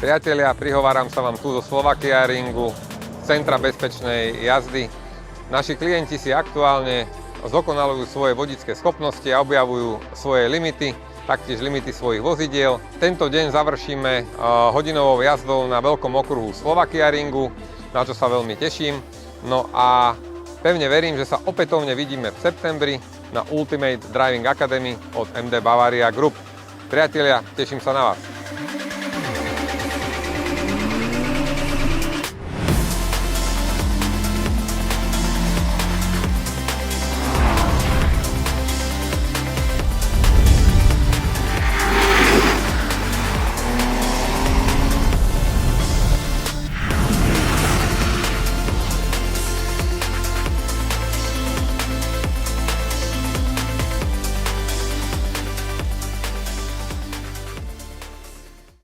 Priatelia, prihováram sa vám tu zo Slovakia Ringu, Centra bezpečnej jazdy. Naši klienti si aktuálne zdokonalujú svoje vodičské schopnosti a objavujú svoje limity, taktiež limity svojich vozidiel. Tento deň završíme hodinovou jazdou na veľkom okruhu Slovakia Ringu, na čo sa veľmi teším. No a pevne verím, že sa opätovne vidíme v septembri na Ultimate Driving Academy od MD Bavaria Group. Priatelia, teším sa na vás.